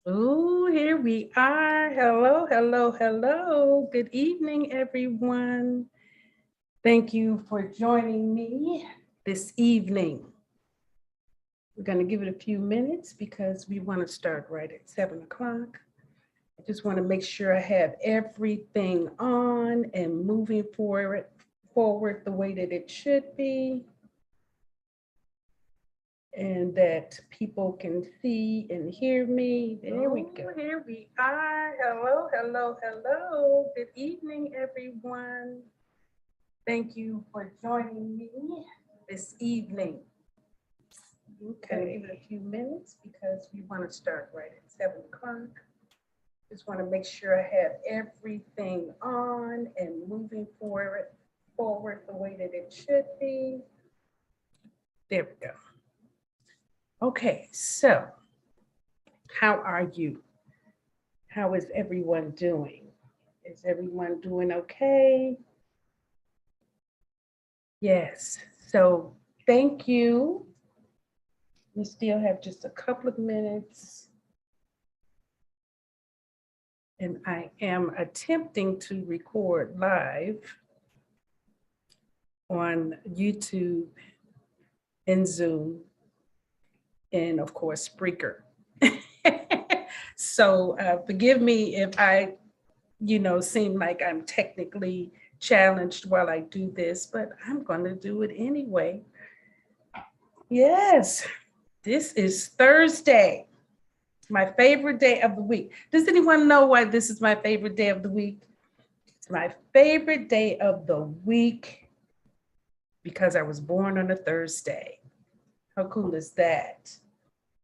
Oh, here we are. Hello, hello, hello. Good evening, everyone. Thank you for joining me this evening. We're going to give it a few minutes because we want to start right at 7 o'clock. I just want to make sure I have everything on and moving forward the way that it should be, and that people can see and hear me. There we go. Here we are. Hello, hello, hello. Good evening, everyone. Thank you for joining me this evening. Okay, give it a few minutes because we want to start right at 7 o'clock. Just want to make sure I have everything on and moving forward the way that it should be. There we go. Okay, so how are you? How is everyone doing? Is everyone doing okay? Yes, so thank you. We still have just a couple of minutes. And I am attempting to record live on YouTube and Zoom and of course Spreaker. So forgive me if I, seem like I'm technically challenged while I do this, but I'm going to do it anyway. Yes, this is Thursday, my favorite day of the week. Does anyone know why this is my favorite day of the week? It's my favorite day of the week because I was born on a Thursday. How cool is that?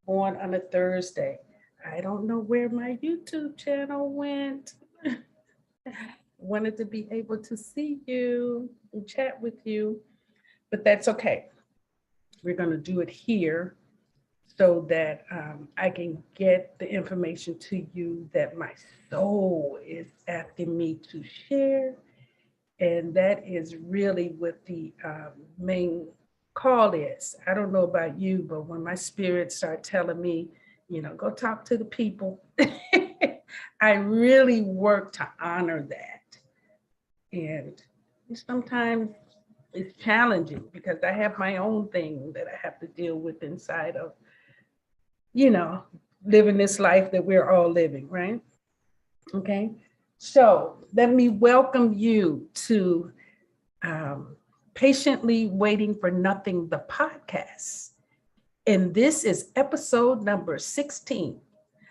Born on a Thursday. I don't know where my YouTube channel went. Wanted to be able to see you and chat with you, but that's okay. We're going to do it here so that I can get the information to you that my soul is asking me to share. And that is really what the main call is. I don't know about you, but when my spirit starts telling me, go talk to the people, I really work to honor that. And sometimes it's challenging because I have my own thing that I have to deal with inside of, living this life that we're all living, right? Okay. So let me welcome you to Patiently Waiting for Nothing, the podcast. And this is episode number 16.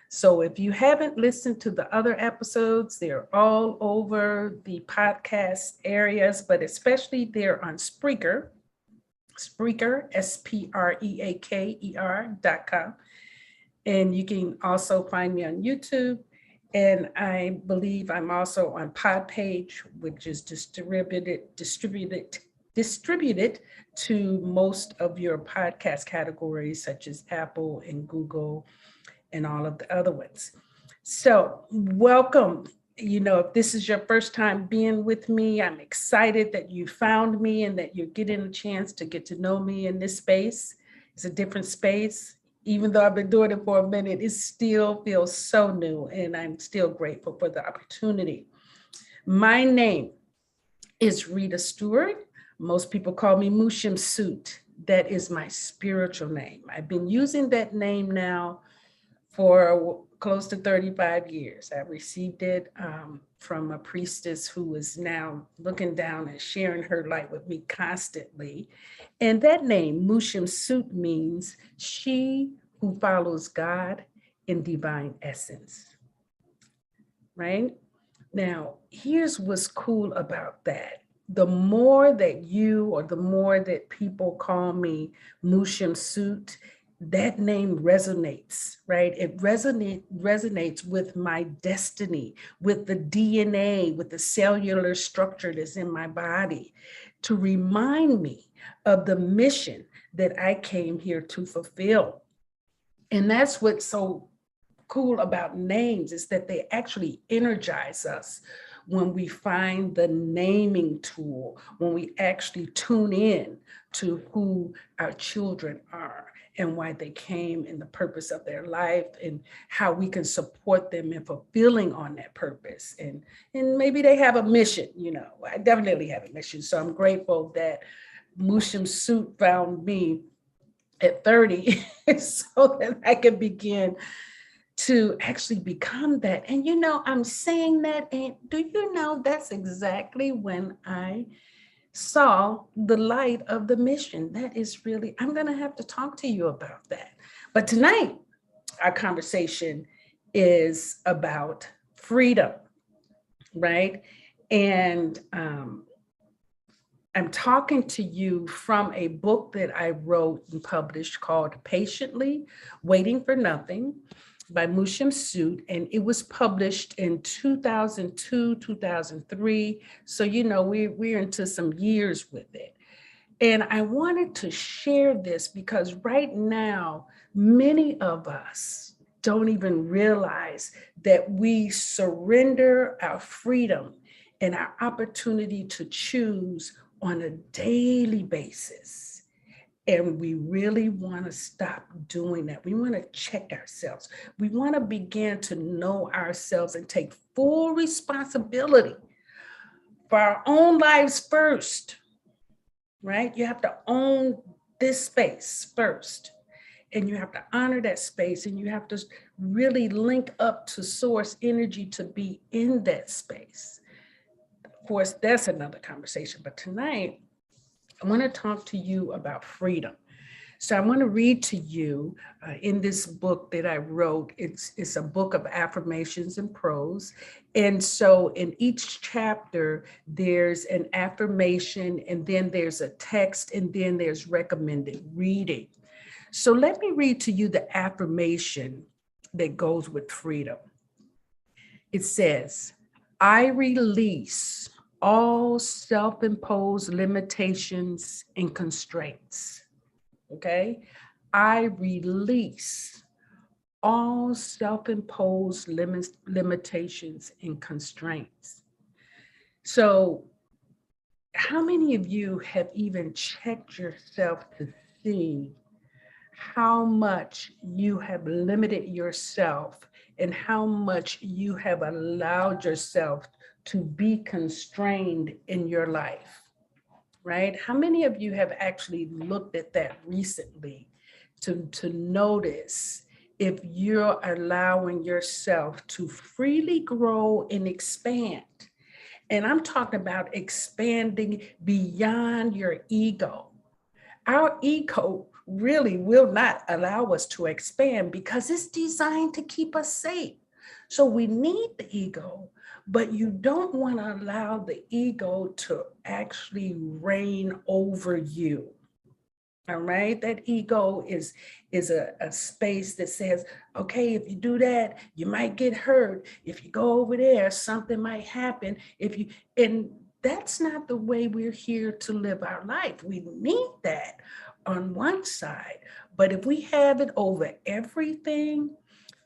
So if you haven't listened to the other episodes, they're all over the podcast areas, but especially they're on Spreaker, SPREAKER.com. And you can also find me on YouTube. And I believe I'm also on Podpage, which is distributed to most of your podcast categories, such as Apple and Google and all of the other ones. So welcome. If this is your first time being with me, I'm excited that you found me and that you're getting a chance to get to know me in this space. It's a different space. Even though I've been doing it for a minute, it still feels so new, and I'm still grateful for the opportunity. My name is Rita Stewart. Most people call me Mu Shemsu-t. That is my spiritual name. I've been using that name now for close to 35 years. I received it from a priestess who is now looking down and sharing her light with me constantly. And that name, Mu Shemsu-t, means she who follows God in divine essence, right? Now, here's what's cool about that. The more that you or the more that people call me Mu Shemsu-t, that name resonates, right? It resonates with my destiny, with the DNA, with the cellular structure that's in my body, to remind me of the mission that I came here to fulfill. And that's what's so cool about names, is that they actually energize us when we find the naming tool, when we actually tune in to who our children are and why they came and the purpose of their life and how we can support them in fulfilling on that purpose. And maybe they have a mission, you know. I definitely have a mission. So I'm grateful that Mu Shemsu-t found me at 30 so that I could begin to actually become that. And you know, I'm saying that, and do you know that's exactly when I saw the light of the mission? That is really, I'm going to have to talk to you about that. But tonight, our conversation is about freedom, right? And I'm talking to you from a book that I wrote and published called Patiently Waiting for Nothing by Mu Shemsu-t, and it was published in 2002, 2003. So, you know, we're into some years with it. And I wanted to share this because right now, many of us don't even realize that we surrender our freedom and our opportunity to choose on a daily basis. And we really want to stop doing that. We want to check ourselves. We want to begin to know ourselves and take full responsibility for our own lives first, right? You have to own this space first. And you have to honor that space, and you have to really link up to source energy to be in that space. Of course, that's another conversation. But tonight, I want to talk to you about freedom. So I want to read to you in this book that I wrote. It's a book of affirmations and prose. And so in each chapter, there's an affirmation, and then there's a text, and then there's recommended reading. So let me read to you the affirmation that goes with freedom. It says, I release all self-imposed limitations and constraints. Okay? I release all self-imposed limitations and constraints. So how many of you have even checked yourself to see how much you have limited yourself and how much you have allowed yourself to be constrained in your life, right? How many of you have actually looked at that recently to notice if you're allowing yourself to freely grow and expand? And I'm talking about expanding beyond your ego. Our ego really will not allow us to expand because it's designed to keep us safe. So we need the ego, but you don't want to allow the ego to actually reign over you. All right, that ego is a space that says, okay, if you do that, you might get hurt. If you go over there, something might happen. And that's not the way we're here to live our life. We need that on one side, but if we have it over everything,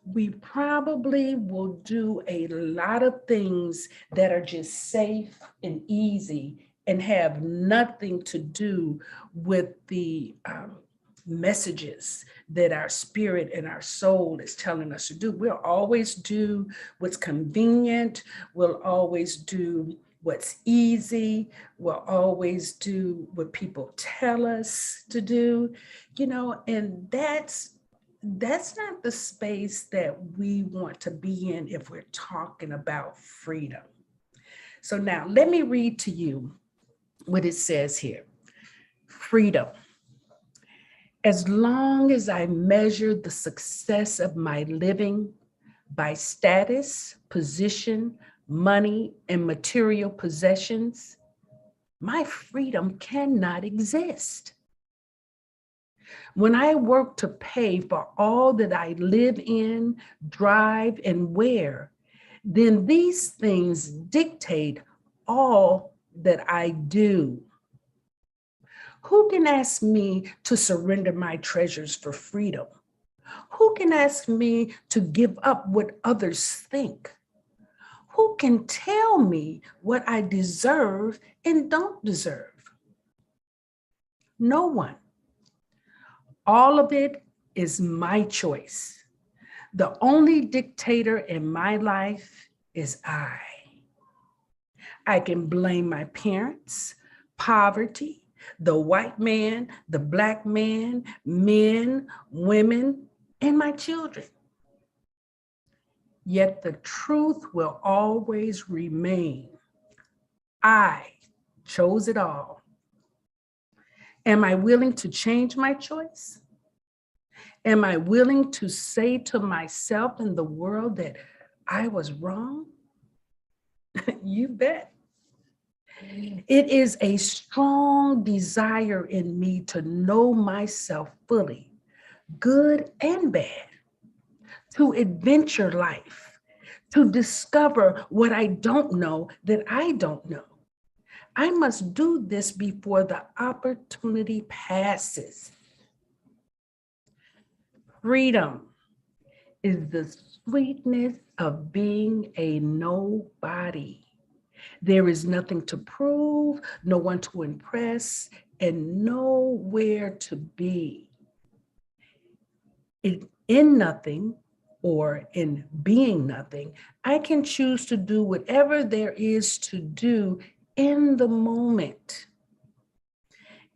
we probably will do a lot of things that are just safe and easy and have nothing to do with the messages that our spirit and our soul is telling us to do. We'll always do what's convenient. We'll always do what's easy. We'll always do what people tell us to do, you know, and that's not the space that we want to be in if we're talking about freedom. So now let me read to you what it says here. Freedom. As long as I measure the success of my living by status, position, money, and material possessions, my freedom cannot exist. When I work to pay for all that I live in, drive, and wear, then these things dictate all that I do. Who can ask me to surrender my treasures for freedom? Who can ask me to give up what others think? Who can tell me what I deserve and don't deserve? No one. All of it is my choice. The only dictator in my life is I. I can blame my parents, poverty, the white man, the black man, men, women, and my children. Yet the truth will always remain. I chose it all. Am I willing to change my choice? Am I willing to say to myself and the world that I was wrong? You bet. It is a strong desire in me to know myself fully, good and bad, to adventure life, to discover what I don't know that I don't know. I must do this before the opportunity passes. Freedom is the sweetness of being a nobody. There is nothing to prove, no one to impress, and nowhere to be. In nothing or in being nothing, I can choose to do whatever there is to do in the moment.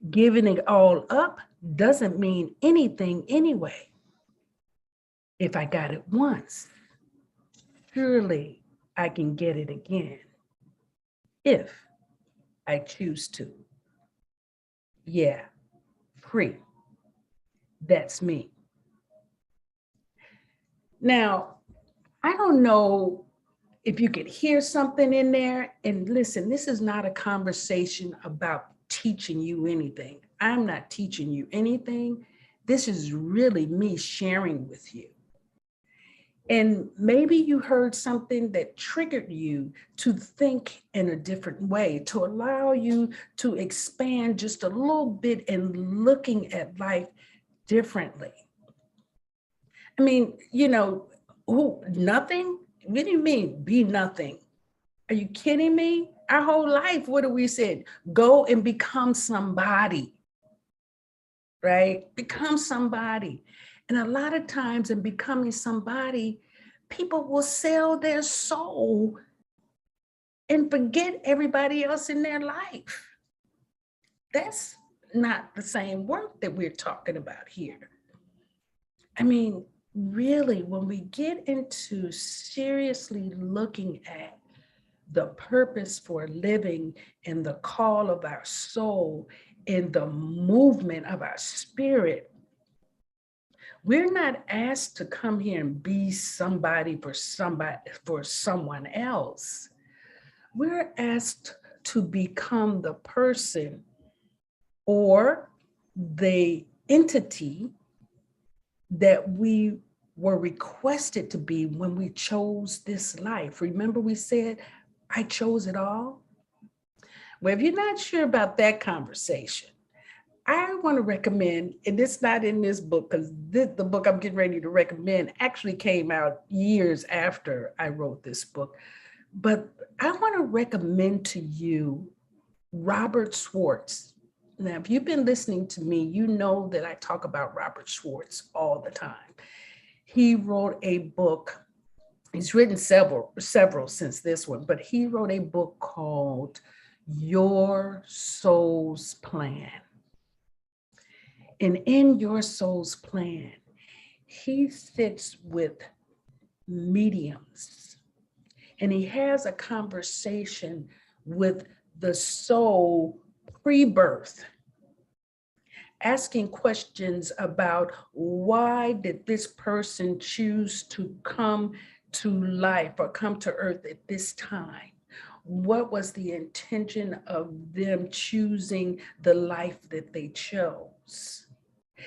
Giving it all up doesn't mean anything anyway. If I got it once, surely I can get it again if I choose to. Yeah, free. That's me. Now, I don't know if you could hear something in there. And listen, this is not a conversation about teaching you anything. I'm not teaching you anything. This is really me sharing with you. And maybe you heard something that triggered you to think in a different way, to allow you to expand just a little bit in looking at life differently. I mean, nothing? What do you mean, be nothing? Are you kidding me? Our whole life, what do we say? Go and become somebody, right? Become somebody. And a lot of times in becoming somebody, people will sell their soul and forget everybody else in their life. That's not the same work that we're talking about here. I mean, really, when we get into seriously looking at the purpose for living and the call of our soul and the movement of our spirit, we're not asked to come here and be somebody for someone else. We're asked to become the person or the entity that we were requested to be when we chose this life. Remember we said, I chose it all? Well, if you're not sure about that conversation, I want to recommend, and it's not in this book because the book I'm getting ready to recommend actually came out years after I wrote this book, but I want to recommend to you Robert Schwartz. Now, if you've been listening to me, you know that I talk about Robert Schwartz all the time. He wrote a book. He's written several since this one, but he wrote a book called Your Soul's Plan. And in Your Soul's Plan, he sits with mediums and he has a conversation with the soul pre-birth. asking questions about why did this person choose to come to life or come to earth at this time? What was the intention of them choosing the life that they chose?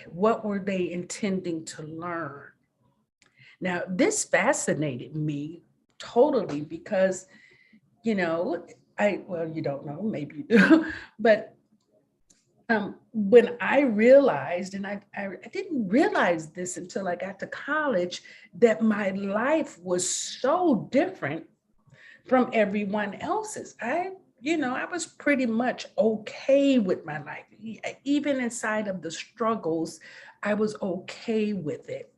What were they intending to learn? Now, this fascinated me totally because, well, you don't know, maybe you do, but when I realized, and I didn't realize this until I got to college, that my life was so different from everyone else's. I was pretty much okay with my life. Even inside of the struggles, I was okay with it.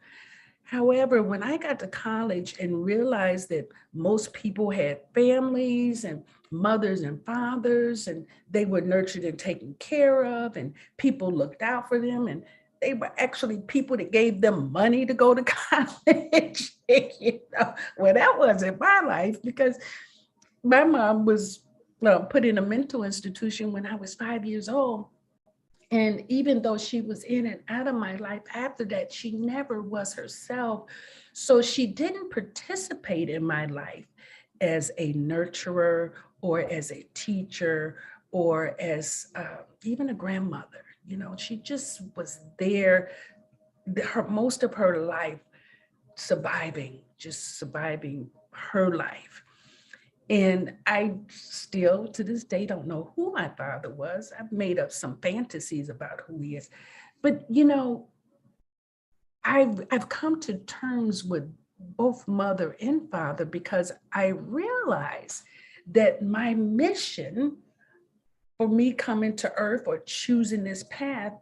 However, when I got to college and realized that most people had families and mothers and fathers, and they were nurtured and taken care of, and people looked out for them, and they were actually people that gave them money to go to college. Well, that wasn't my life because my mom was put in a mental institution when I was 5 years old. And even though she was in and out of my life after that, she never was herself. So she didn't participate in my life as a nurturer or as a teacher or as even a grandmother. She just was there most of her life just surviving her life. And I still, to this day, don't know who my father was. I've made up some fantasies about who he is. But, I've come to terms with both mother and father because I realize that my mission for me coming to earth or choosing this path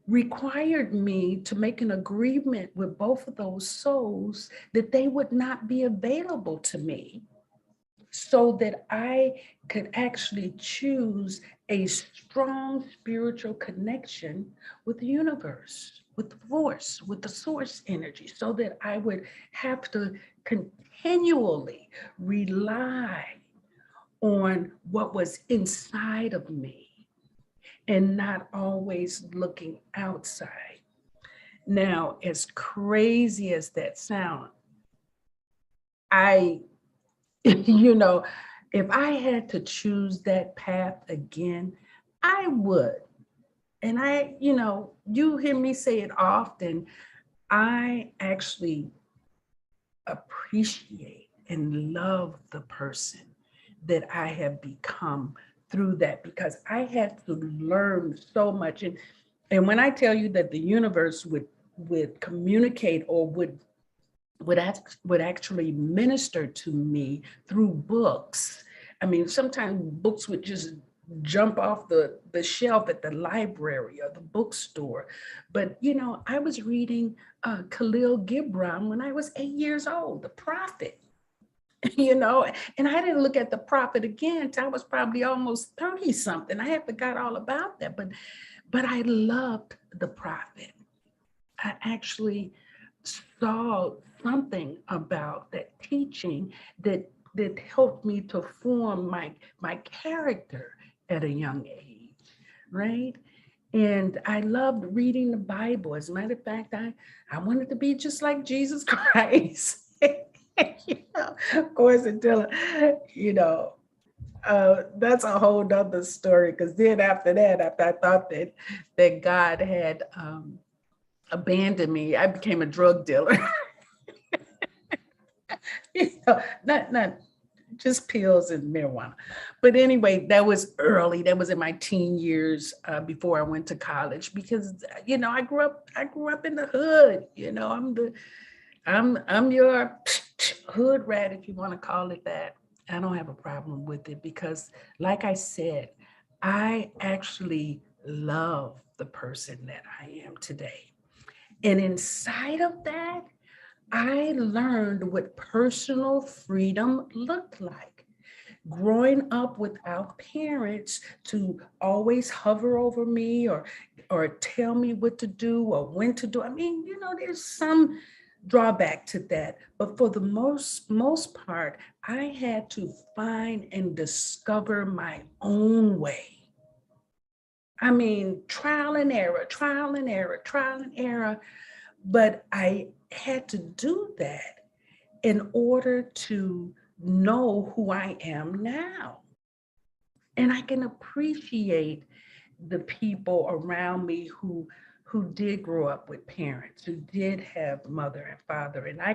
required me to make an agreement with both of those souls that they would not be available to me, so that I could actually choose a strong spiritual connection with the universe, with the force, with the source energy, so that I would have to continually rely on what was inside of me and not always looking outside. Now, as crazy as that sounds, I if I had to choose that path again, I would. And you hear me say it often, I actually appreciate and love the person that I have become through that because I had to learn so much. And when I tell you that the universe would communicate or would actually minister to me through books. I mean, sometimes books would just jump off the shelf at the library or the bookstore. But, I was reading Khalil Gibran when I was 8 years old, The Prophet, and I didn't look at The Prophet again until I was probably almost 30 something. I had forgot all about that, but I loved The Prophet. I actually saw something about that teaching that helped me to form my character at a young age, right? And I loved reading the Bible. As a matter of fact, I wanted to be just like Jesus Christ. Of course, until that's a whole nother story. Because then after that, after I thought that God had abandoned me, I became a drug dealer. Not just pills and marijuana. But anyway, that was early. That was in my teen years before I went to college because I grew up in the hood. I'm your hood rat, if you want to call it that. I don't have a problem with it because, like I said, I actually love the person that I am today. And inside of that, I learned what personal freedom looked like. Growing up without parents to always hover over me or tell me what to do or when to do. I mean, there's some drawback to that, but for the most part, I had to find and discover my own way. I mean, trial and error, trial and error, trial and error. But I had to do that in order to know who I am now. And I can appreciate the people around me who did grow up with parents, who did have mother and father. And I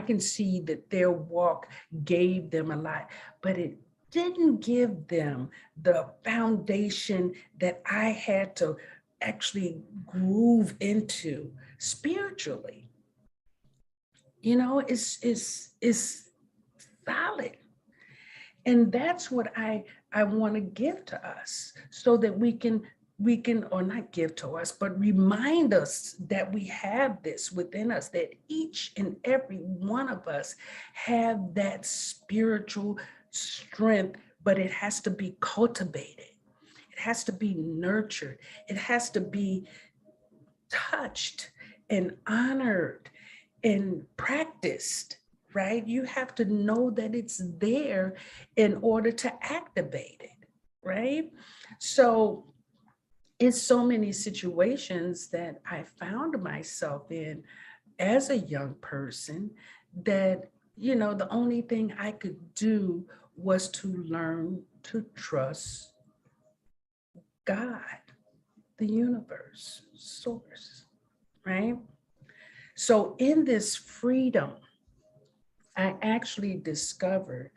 can see that their walk gave them a lot, but it didn't give them the foundation that I had to actually groove into spiritually. You know, it's solid. And that's what I want to give to us so that we can or not give to us but remind us that we have this within us, that each and every one of us have that spiritual strength, but it has to be cultivated, it has to be nurtured, it has to be touched and honored and practiced, right? You have to know that it's there in order to activate it, right? So, in so many situations that I found myself in as a young person, that, the only thing I could do was to learn to trust God, the universe, source, right? So, in this freedom, I actually discovered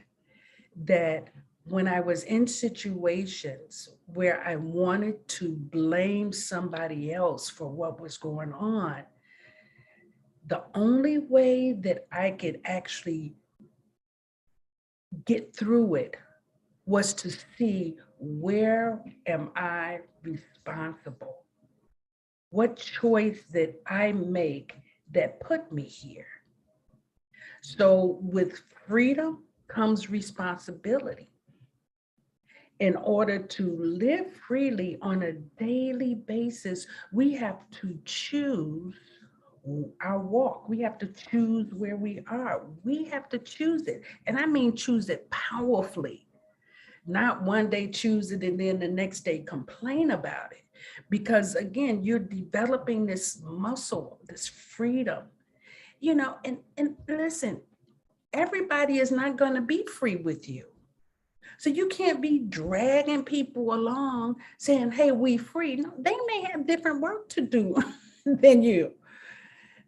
that when I was in situations where I wanted to blame somebody else for what was going on, the only way that I could actually get through it was to see, where am I responsible? What choice did I make that put me here? So with freedom comes responsibility. In order to live freely on a daily basis, we have to choose our walk. We have to choose where we are. We have to choose it. And I mean, choose it powerfully, not one day choose it and then the next day complain about it. Because again, you're developing this muscle, this freedom, and listen, everybody is not going to be free with you. So you can't be dragging people along saying, hey, we free. No, they may have different work to do than you.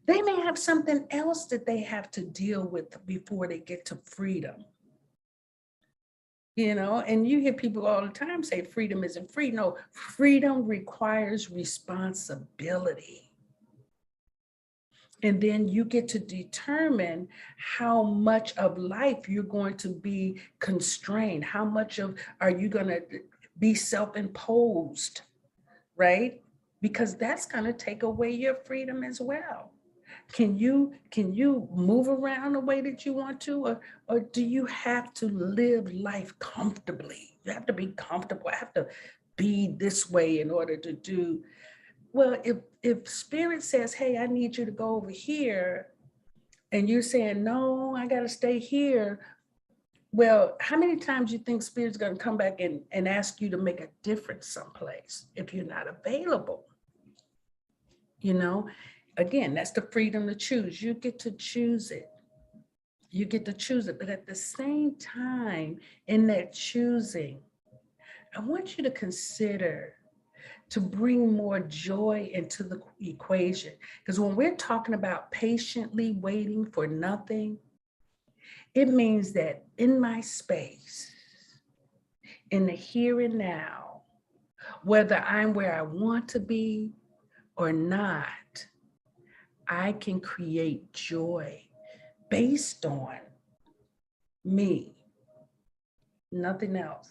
They may have something else that they have to deal with before they get to freedom. And you hear people all the time say freedom isn't free. No, freedom requires responsibility. And then you get to determine how much of life you're going to be constrained. How much of are you going to be self-imposed, right? Because that's going to take away your freedom as well. Can you move around the way that you want to, or do you have to live life comfortably? You have to be comfortable. I have to be this way in order to do. Well, if spirit says, hey, I need you to go over here, and you're saying, no, I got to stay here. Well, how many times you think spirit's going to come back and ask you to make a difference someplace if you're not available? Again, that's the freedom to choose. You get to choose it. You get to choose it. But at the same time, in that choosing, I want you to consider to bring more joy into the equation. Because when we're talking about patiently waiting for nothing, it means that in my space, in the here and now, whether I'm where I want to be or not, I can create joy based on me, nothing else.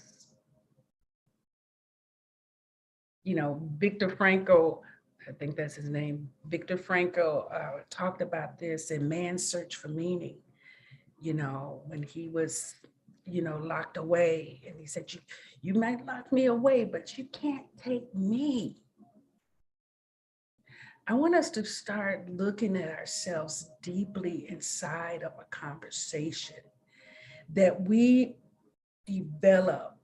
Viktor Frankl, I think that's his name, Viktor Frankl talked about this in Man's Search for Meaning, when he was, locked away. And he said, you might lock me away, but you can't take me. I want us to start looking at ourselves deeply inside of a conversation, that we develop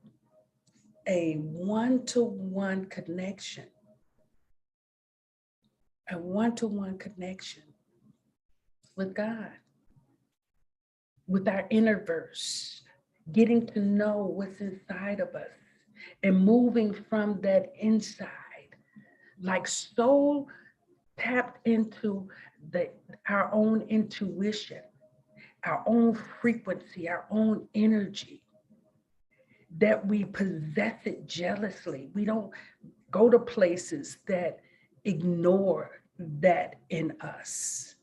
a one-to-one connection, with God, with our inner verse, getting to know what's inside of us and moving from that inside, like so tapped into our own intuition, our own frequency, our own energy, that we possess it jealously. We don't go to places that ignore that in us.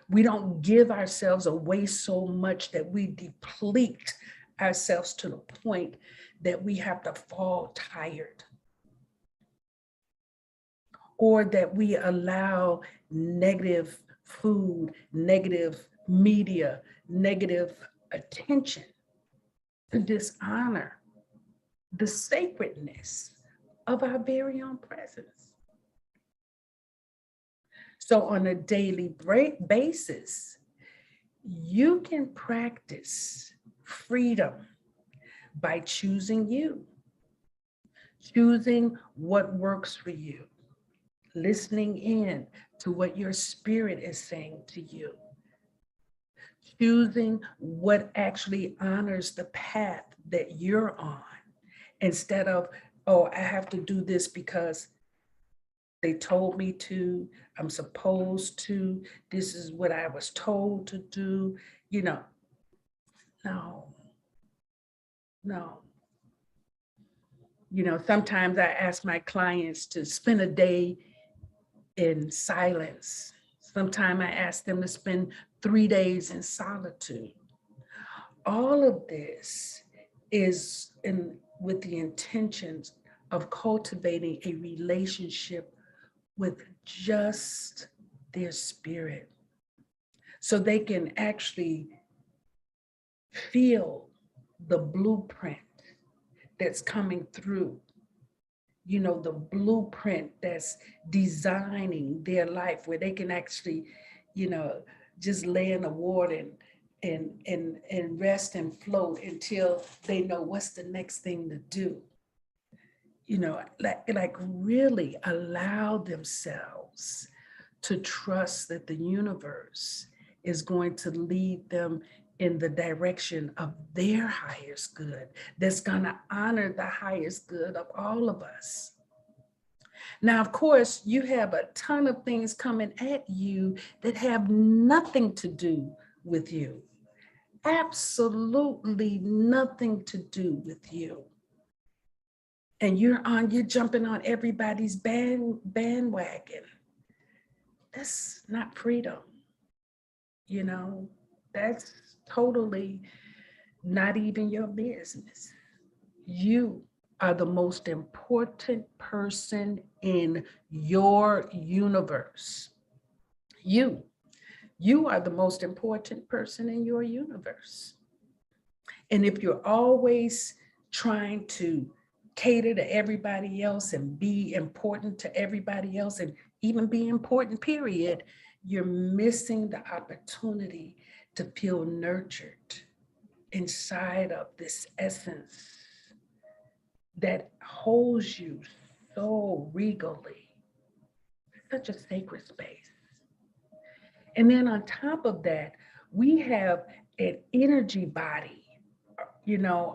We don't give ourselves away so much that we deplete ourselves to the point that we have to fall tired, or that we allow negative food, negative media, negative attention to dishonor the sacredness of our very own presence. So on a daily basis, you can practice freedom by choosing you, choosing what works for you, listening in to what your spirit is saying to you, choosing what actually honors the path that you're on, instead of, oh, I have to do this because they told me to, I'm supposed to, this is what I was told to do, no. Sometimes I ask my clients to spend a day in silence. Sometimes I ask them to spend 3 days in solitude. All of this is with the intentions of cultivating a relationship with just their spirit, so they can actually feel the blueprint that's coming through, the blueprint that's designing their life, where they can actually, just lay in the water and rest and float until they know what's the next thing to do. Like really allow themselves to trust that the universe is going to lead them in the direction of their highest good, that's going to honor the highest good of all of us. Now, of course, you have a ton of things coming at you that have nothing to do with you. Absolutely nothing to do with you. And you're jumping on everybody's bandwagon. That's not freedom. That's totally not even your business. You are the most important person in your universe. You are the most important person in your universe. And if you're always trying to cater to everybody else and be important to everybody else and even be important, period, you're missing the opportunity to feel nurtured inside of this essence that holds you so regally, such a sacred space. And then on top of that, we have an energy body,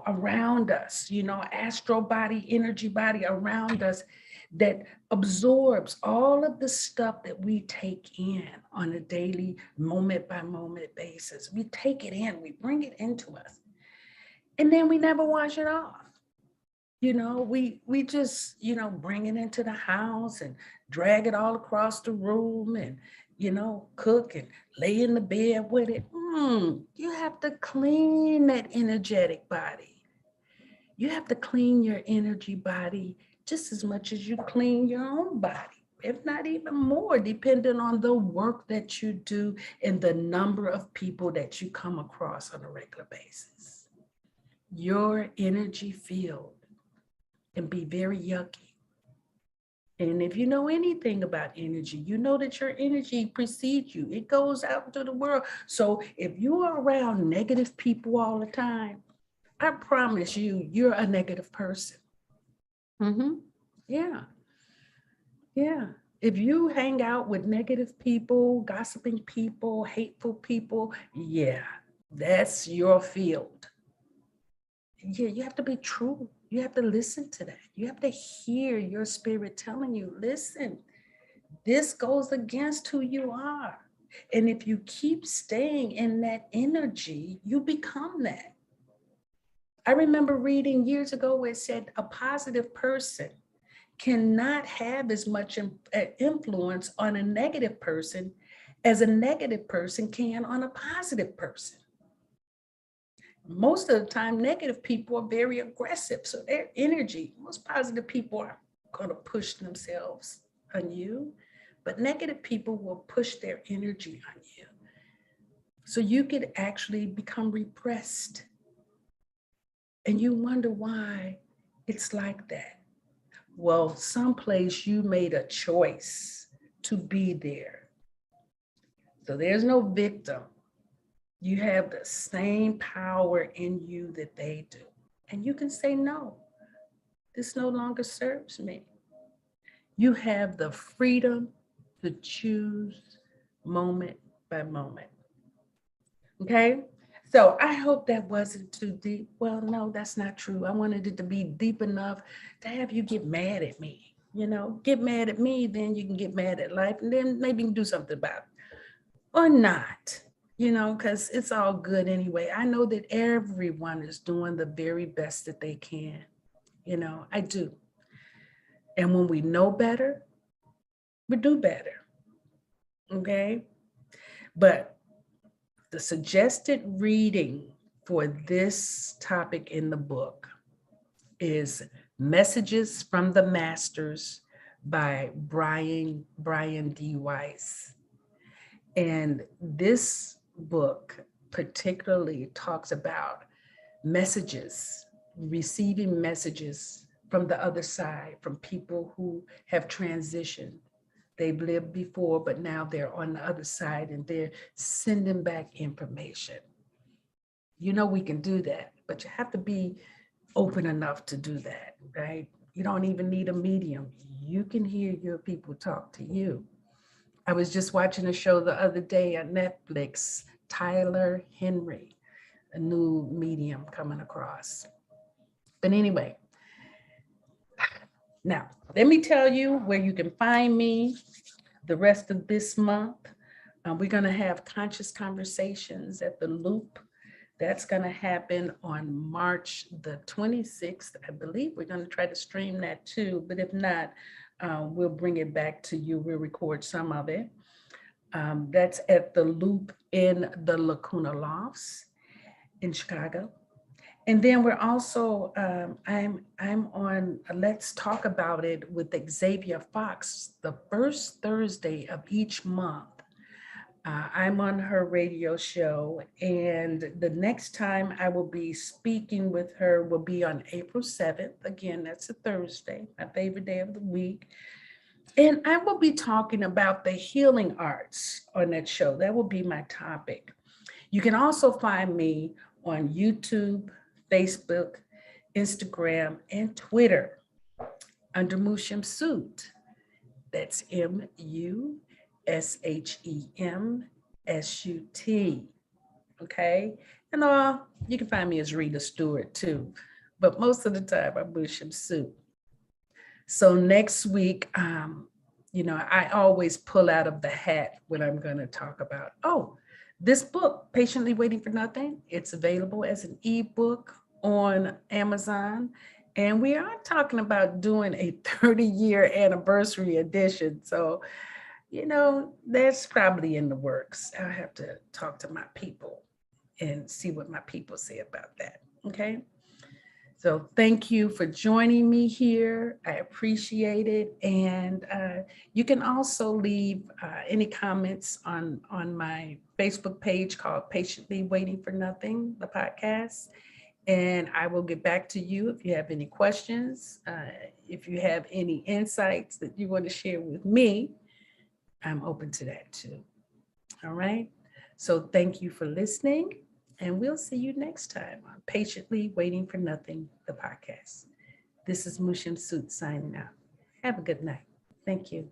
around us, astral body, energy body around us that absorbs all of the stuff that we take in on a daily, moment by moment basis. We take it in, we bring it into us, and then we never wash it off. We just, bring it into the house and drag it all across the room and, cook and lay in the bed with it. You have to clean that energetic body. You have to clean your energy body just as much as you clean your own body, if not even more, depending on the work that you do and the number of people that you come across on a regular basis. Your energy field can be very yucky. And if you know anything about energy, you know that your energy precedes you. It goes out into the world. So if you are around negative people all the time, I promise you, you're a negative person. Yeah. Yeah. If you hang out with negative people, gossiping people, hateful people, yeah, that's your field. Yeah, you have to be true. You have to listen to that. You have to hear your spirit telling you, listen, this goes against who you are. And if you keep staying in that energy, you become that. I remember reading years ago where it said a positive person cannot have as much influence on a negative person as a negative person can on a positive person. Most of the time, negative people are very aggressive. So their energy, most positive people are going to push themselves on you, but negative people will push their energy on you. So you could actually become repressed. And you wonder why it's like that. Well, someplace you made a choice to be there. So there's no victim. You have the same power in you that they do. And you can say, no, this no longer serves me. You have the freedom to choose moment by moment. Okay? So I hope that wasn't too deep. Well, no, that's not true. I wanted it to be deep enough to have you get mad at me. Get mad at me, then you can get mad at life, and then maybe you can do something about it. Or not, because it's all good anyway. I know that everyone is doing the very best that they can. I do. And when we know better, we do better. Okay. But the suggested reading for this topic in the book is Messages from the Masters by Brian D. Weiss. And this book particularly talks about messages, receiving messages from the other side, from people who have transitioned. They've lived before, but now they're on the other side and they're sending back information. We can do that, but you have to be open enough to do that, right? You don't even need a medium. You can hear your people talk to you. I was just watching a show the other day on Netflix, Tyler Henry, a new medium coming across. But anyway, now let me tell you where you can find me the rest of this month. We're going to have Conscious Conversations at the Loop. That's going to happen on March the 26th. I believe we're going to try to stream that too, but if not, we'll bring it back to you. We'll record some of it. That's at the Loop in the Lacuna Lofts in Chicago. And then we're also, I'm on Let's Talk About It with Xavier Fox, the first Thursday of each month. I'm on her radio show, and the next time I will be speaking with her will be on April 7th. Again, that's a Thursday, my favorite day of the week. And I will be talking about the healing arts on that show. That will be my topic. You can also find me on YouTube, Facebook, Instagram, and Twitter under Mu Shemsu-t. That's MuShemSut. Okay. And you can find me as Rita Stewart too. But most of the time I'm Mu Shemsu-t. So next week, I always pull out of the hat when I'm going to talk about, this book, Patiently Waiting for Nothing. It's available as an ebook on Amazon. And we are talking about doing a 30-year anniversary edition. So, that's probably in the works. I'll have to talk to my people and see what my people say about that. Okay. So thank you for joining me here. I appreciate it. And you can also leave any comments on my Facebook page called Patiently Waiting for Nothing, the podcast. And I will get back to you if you have any questions. If you have any insights that you want to share with me, I'm open to that too. All right. So thank you for listening, And we'll see you next time on Patiently Waiting for Nothing, the podcast. This is Mu Shemsu-t signing out. Have a good night. Thank you.